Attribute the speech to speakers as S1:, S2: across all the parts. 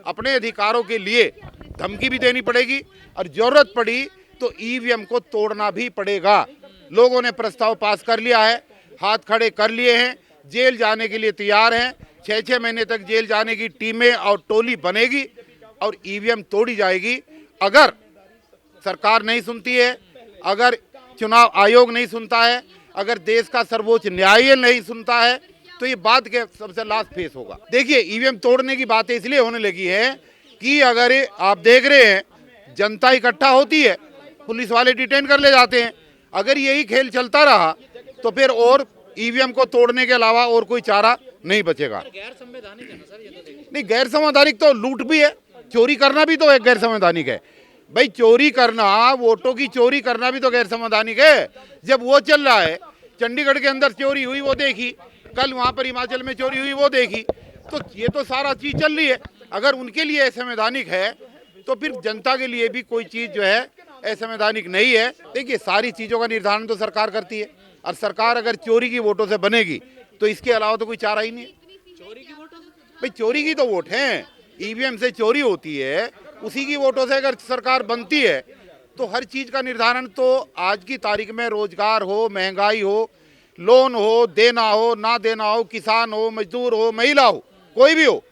S1: अपने अधिकारों के लिए धमकी भी देनी पड़ेगी और जरूरत पड़ी तो ईवीएम को तोड़ना भी पड़ेगा। लोगों ने प्रस्ताव पास कर लिया है, हाथ खड़े कर लिए हैं, जेल जाने के लिए तैयार हैं। 6-6 महीने तक जेल जाने की टीमें और टोली बनेगी और ईवीएम तोड़ी जाएगी। अगर सरकार नहीं सुनती है, अगर चुनाव आयोग नहीं सुनता है, अगर देश का सर्वोच्च न्यायालय नहीं सुनता है, तो ये बात के सबसे लास्ट फेस होगा। देखिए, ईवीएम तोड़ने की बातें इसलिए होने लगी है कि अगर आप देख रहे हैं जनता इकट्ठा होती है, पुलिस वाले डिटेन कर ले जाते हैं। अगर यही खेल चलता रहा तो फिर और ईवीएम को तोड़ने के अलावा और कोई चारा नहीं बचेगा।
S2: गैर संवैधानिक है ना सर ये तो?
S1: नहीं, गैर संवैधानिक तो लूट भी है, चोरी करना भी तो एक गैर संवैधानिक है भाई। चोरी करना, वोटों की चोरी करना भी तो गैर संवैधानिक है। जब वो चल रहा है, चंडीगढ़ के अंदर चोरी हुई वो देखी, कल वहां पर हिमाचल में चोरी हुई वो देखी, तो ये तो सारा चीज चल रही है। अगर उनके लिए असंवैधानिक है तो फिर जनता के लिए भी कोई चीज जो है असंवैधानिक नहीं है। देखिए, सारी चीजों का निर्धारण तो सरकार करती है और सरकार अगर चोरी की वोटों से बनेगी तो इसके अलावा तो कोई चारा ही नहीं है।
S2: चोरी की वोटों से?
S1: भाई, चोरी की तो वोट है, ईवीएम से चोरी होती है, उसी की वोटों से अगर सरकार बनती है तो हर चीज का निर्धारण तो आज की तारीख में, रोजगार हो, महंगाई हो, लोन हो, देना हो ना देना हो, किसान हो, मजदूर हो, महिला हो, कोई भी हो,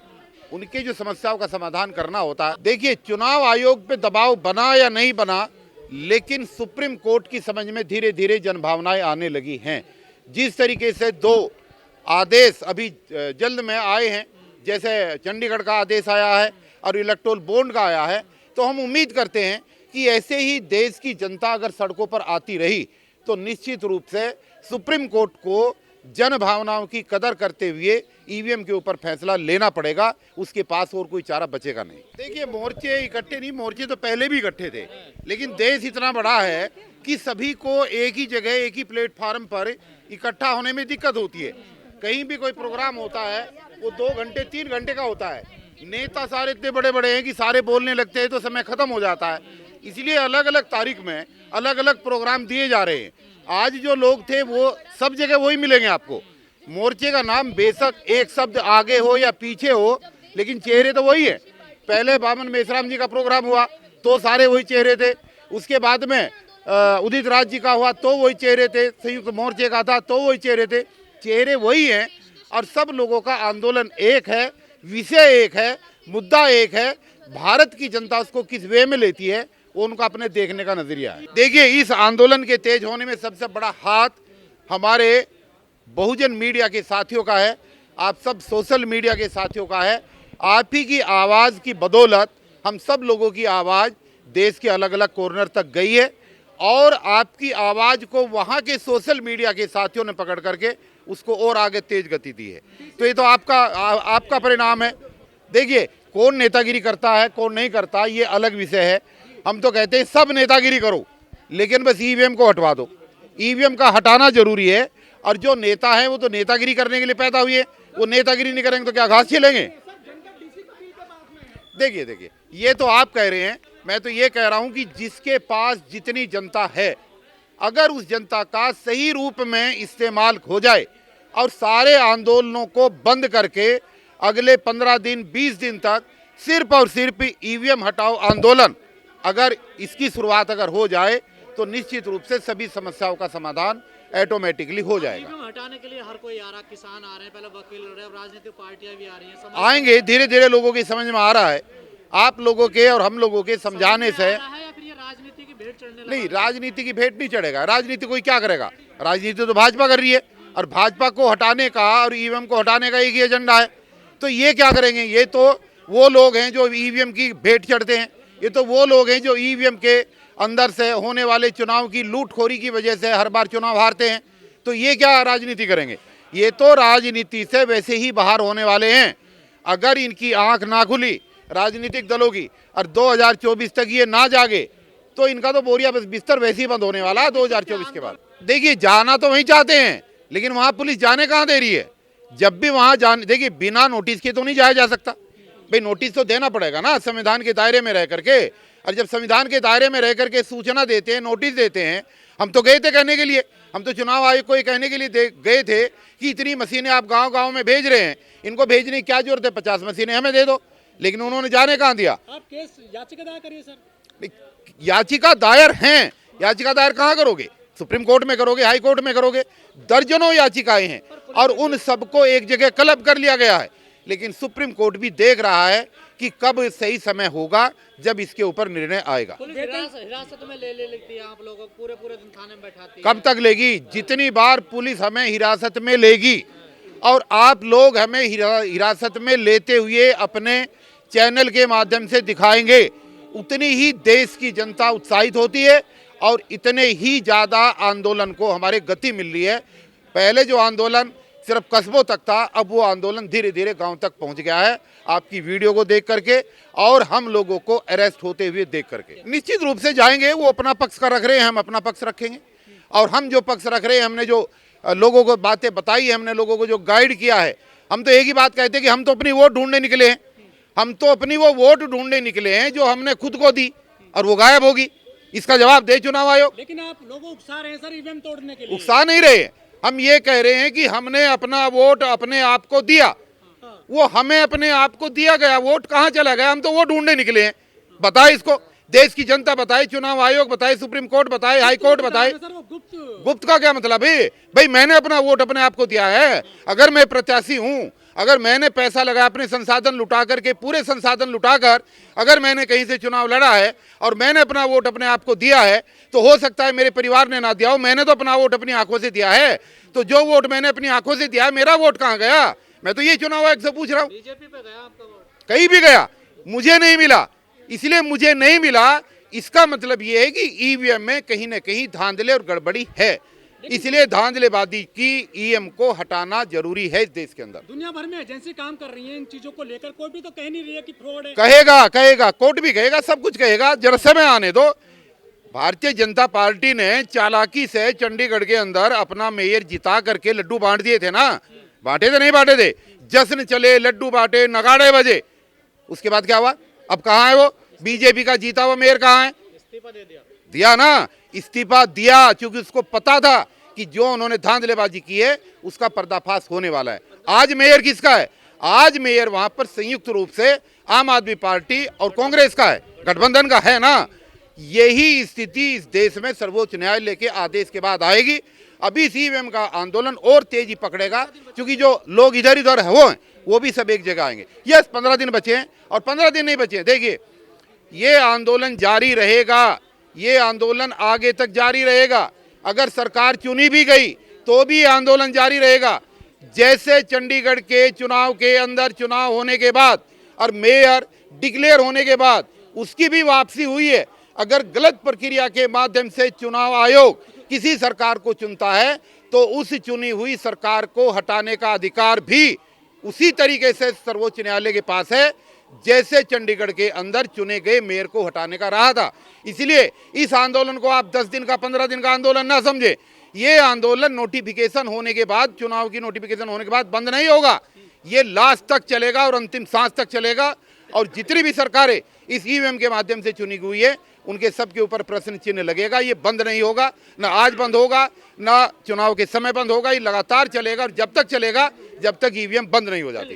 S1: उनके जो समस्याओं का समाधान करना होता है। देखिए, चुनाव आयोग पे दबाव बना या नहीं बना, लेकिन सुप्रीम कोर्ट की समझ में धीरे धीरे जनभावनाएं आने लगी हैं। जिस तरीके से 2 आदेश अभी जल्द में आए हैं, जैसे चंडीगढ़ का आदेश आया है और इलेक्टोरल बॉन्ड का आया है, तो हम उम्मीद करते हैं कि ऐसे ही देश की जनता अगर सड़कों पर आती रही तो निश्चित रूप से सुप्रीम कोर्ट को जन भावनाओं की कदर करते हुए ईवीएम के ऊपर फैसला लेना पड़ेगा। उसके पास और कोई चारा बचेगा नहीं। देखिए, मोर्चे इकट्ठे नहीं, मोर्चे तो पहले भी इकट्ठे थे, लेकिन देश इतना बड़ा है कि सभी को एक ही जगह, एक ही प्लेटफार्म पर इकट्ठा होने में दिक्कत होती है। कहीं भी कोई प्रोग्राम होता है वो 2 घंटे 3 घंटे का होता है। नेता सारे इतने बड़े बड़े हैं कि सारे बोलने लगते हैं तो समय खत्म हो जाता है। इसलिए अलग अलग तारीख में अलग अलग प्रोग्राम दिए जा रहे हैं। आज जो लोग थे वो सब जगह वही मिलेंगे आपको। मोर्चे का नाम बेशक एक शब्द आगे हो या पीछे हो, लेकिन चेहरे तो वही है। पहले बामन मेश्राम जी का प्रोग्राम हुआ तो सारे वही चेहरे थे, उसके बाद में उदित राज जी का हुआ तो वही चेहरे थे, संयुक्त मोर्चे का था तो वही चेहरे थे। चेहरे वही हैं और सब लोगों का आंदोलन एक है, विषय एक है, मुद्दा एक है। भारत की जनता उसको किस वे में लेती है वो उनका अपने देखने का नजरिया है। देखिए, इस आंदोलन के तेज होने में सबसे बड़ा हाथ हमारे बहुजन मीडिया के साथियों का है, आप सब सोशल मीडिया के साथियों का है। आप ही की आवाज़ की बदौलत हम सब लोगों की आवाज़ देश के अलग अलग कॉर्नर तक गई है और आपकी आवाज़ को वहाँ के सोशल मीडिया के साथियों ने पकड़ करके उसको और आगे तेज गति दी है। तो ये तो आपका परिणाम है। देखिए, कौन नेतागिरी करता है कौन नहीं करता ये अलग विषय है। हम तो कहते हैं सब नेतागिरी करो, लेकिन बस ईवीएम को हटवा दो। ईवीएम का हटाना जरूरी है और जो नेता है वो तो नेतागिरी करने के लिए पैदा हुए, वो नेतागिरी नहीं करेंगे तो क्या घास छिलेंगे? देखिए, ये तो आप कह रहे हैं, मैं तो ये कह रहा हूं कि जिसके पास जितनी जनता है, अगर उस जनता का सही रूप में इस्तेमाल हो जाए और सारे आंदोलनों को बंद करके अगले 15 दिन 20 दिन तक सिर्फ और सिर्फ ईवीएम हटाओ आंदोलन, अगर इसकी शुरुआत अगर हो जाए तो निश्चित रूप से सभी समस्याओं का समाधान ऑटोमेटिकली हो जाएगा।
S2: ईवीएम हटाने के लिए हर कोई आ रहा, किसान आ रहे हैं, पहले वकील हो रहे हैं, राजनीतिक पार्टियां भी आ रही हैं,
S1: आएंगे धीरे धीरे, लोगों की समझ में आ रहा है। आप लोगों के और हम लोगों के समझाने से।
S2: या फिर ये राजनीति की भेंट चढ़ने लगा?
S1: नहीं, राजनीति की भेंट नहीं चढ़ेगा। राजनीति कोई क्या करेगा? राजनीति तो भाजपा कर रही है और भाजपा को हटाने का और ईवीएम को हटाने का एक ही एजेंडा है। तो ये क्या करेंगे? ये तो वो लोग हैं जो ईवीएम की भेंट चढ़ते हैं, ये तो वो लोग हैं जो ईवीएम के अंदर से होने वाले चुनाव की लूटखोरी की वजह से हर बार चुनाव हारते हैं। तो ये क्या राजनीति करेंगे? ये तो राजनीति से वैसे ही बाहर होने वाले हैं। अगर इनकी आंख ना खुली राजनीतिक दलों की और 2024 तक ये ना जागे तो इनका तो बोरिया बस बिस्तर वैसे ही बंद होने वाला है 2024 के बाद। देखिए, जाना तो वहीं चाहते हैं, लेकिन वहां पुलिस जाने कहाँ दे रही है? जब भी वहां जाने, देखिए, बिना नोटिस के तो नहीं जाया जा सकता भाई, नोटिस तो देना पड़ेगा ना संविधान के दायरे में रह करके। और जब संविधान के दायरे में रह करके सूचना देते हैं, नोटिस देते हैं, हम तो गए थे कहने के लिए, हम तो चुनाव आयोग को ये कहने के लिए गए थे कि इतनी मशीनें आप गांव गांव में भेज रहे हैं, इनको भेजने की क्या जरूरत है? 50 मशीनें हमें दे दो। लेकिन उन्होंने जाने कहाँ दिया।
S2: आप केस याचिका दायर करिए सर।
S1: याचिका दायर हैं, याचिका दायर कहाँ करोगे? सुप्रीम कोर्ट में करोगे, हाई कोर्ट में करोगे? दर्जनों याचिकाएं हैं और उन सबको एक जगह क्लब कर लिया गया है। लेकिन सुप्रीम कोर्ट भी देख रहा है कि कब सही समय होगा जब इसके ऊपर निर्णय आएगा।
S2: पुलिस हिरासत में ले लेती है आप लोगों को, पूरे पूरे दिन थाने में बैठाती है।
S1: कब तक लेगी? जितनी बार पुलिस हमें हिरासत में लेगी और आप लोग हमें हिरासत में लेते हुए अपने चैनल के माध्यम से दिखाएंगे, उतनी ही देश की जनता उत्साहित होती है और इतने ही ज़्यादा आंदोलन को हमारे गति मिल रही है। पहले जो आंदोलन सिर्फ कस्बों तक था, अब वो आंदोलन धीरे धीरे गांव तक पहुंच गया है, आपकी वीडियो को देख करके और हम लोगों को अरेस्ट होते हुए देख करके। निश्चित रूप से जाएंगे, वो अपना पक्ष का रख रहे हैं, हम अपना पक्ष रखेंगे और हम जो पक्ष रख रहे हैं, हमने जो लोगों को बातें बताई है, हमने लोगों को जो गाइड किया है, हम तो एक ही बात कहते हैं कि हम तो अपनी वोट ढूंढने निकले हैं। हम तो अपनी वो वोट ढूंढने निकले हैं जो हमने खुद को दी और वो गायब होगी। इसका जवाब दे चुनाव आयोग।
S2: लेकिन आप लोगों उकसा रहे हैं सर ईवीएम तोड़ने के लिए।
S1: उकसा नहीं रहे, हम ये कह रहे हैं कि हमने अपना वोट अपने आप को दिया, वो हमें अपने आप को दिया गया वोट कहाँ चला गया? हम तो वो ढूंढने निकले हैं। बताए इसको देश की जनता बताए, चुनाव आयोग बताए, सुप्रीम कोर्ट बताए, हाई कोर्ट बताए। गुप्त का क्या मतलब है भाई? मैंने अपना वोट अपने आप को दिया है। अगर मैं प्रत्याशी हूँ, अगर मैंने पैसा लगाया, अपने संसाधन लुटा करके, पूरे संसाधन लुटाकर अगर मैंने कहीं से चुनाव लड़ा है और मैंने अपना वोट अपने आप को दिया है, तो हो सकता है मेरे परिवार ने ना दिया हो, मैंने तो अपना वोट अपनी आंखों से दिया है। तो जो वोट मैंने अपनी आंखों से दिया है, मेरा वोट कहाँ गया? मैं तो ये चुनाव आयोग से पूछ रहा हूँ।
S2: बीजेपी पे गया आपका वोट?
S1: कहीं भी गया, मुझे नहीं मिला। इसलिए मुझे नहीं मिला, इसका मतलब ये है कि ईवीएम में कहीं ना कहीं धांधले और गड़बड़ी है। इसलिए धांधलेबाजी की ईएम को हटाना जरूरी है इस देश के अंदर।
S2: दुनिया भर में एजेंसी काम कर रही है इन चीजों को लेकर, कोई भी तो कह नहीं रही है कि फ्रॉड है।
S1: कहेगा, कोर्ट भी कहेगा, सब कुछ कहेगा, जरा समय आने दो। भारतीय जनता पार्टी ने चालाकी से चंडीगढ़ के अंदर अपना मेयर जिता करके लड्डू बांट दिए थे ना। बांटे थे नहीं बांटे थे? जश्न चले, लड्डू बांटे, नगाड़े बजे। उसके बाद क्या हुआ? अब कहाँ है वो बीजेपी का जीता हुआ मेयर? कहाँ है?
S2: इस्तीफा दे दिया।
S1: दिया ना, इस्तीफा दिया, क्योंकि उसको पता था कि जो उन्होंने धांधलेबाजी की है उसका पर्दाफाश होने वाला है। आज मेयर किसका है? आज मेयर वहां पर संयुक्त रूप से आम आदमी पार्टी और कांग्रेस का है, गठबंधन का है ना। यही स्थिति इस देश में सर्वोच्च न्यायालय के आदेश के बाद आएगी। अभी ईवीएम का आंदोलन और तेजी पकड़ेगा, क्योंकि जो लोग इधर इधर वो भी सब एक जगह आएंगे। यस, 15 दिन बचे हैं और 15 दिन नहीं बचे हैं। देखिए, ये आंदोलन जारी रहेगा, ये आंदोलन आगे तक जारी रहेगा। अगर सरकार चुनी भी गई तो भी आंदोलन जारी रहेगा। जैसे चंडीगढ़ के चुनाव के अंदर चुनाव होने के बाद और मेयर डिक्लेयर होने के बाद उसकी भी वापसी हुई है। अगर गलत प्रक्रिया के माध्यम से चुनाव आयोग किसी सरकार को चुनता है तो उस चुनी हुई सरकार को हटाने का अधिकार भी उसी तरीके से सर्वोच्च न्यायालय के पास है जैसे चंडीगढ़ के अंदर चुने गए मेयर को हटाने का रहा था। इसलिए इस आंदोलन को आप 10 दिन का 15 दिन का आंदोलन ना समझे। ये आंदोलन नोटिफिकेशन होने के बाद, चुनाव की नोटिफिकेशन होने के बाद बंद नहीं होगा। ये लास्ट तक चलेगा और अंतिम सांस तक चलेगा। और जितनी भी सरकारें इस ईवीएम के माध्यम से चुनी हुई है उनके सब के ऊपर प्रश्न चिन्ह लगेगा। ये बंद नहीं होगा, ना आज बंद होगा, ना चुनाव के समय बंद होगा। ये लगातार चलेगा और जब तक चलेगा जब तक ईवीएम बंद नहीं हो जाती।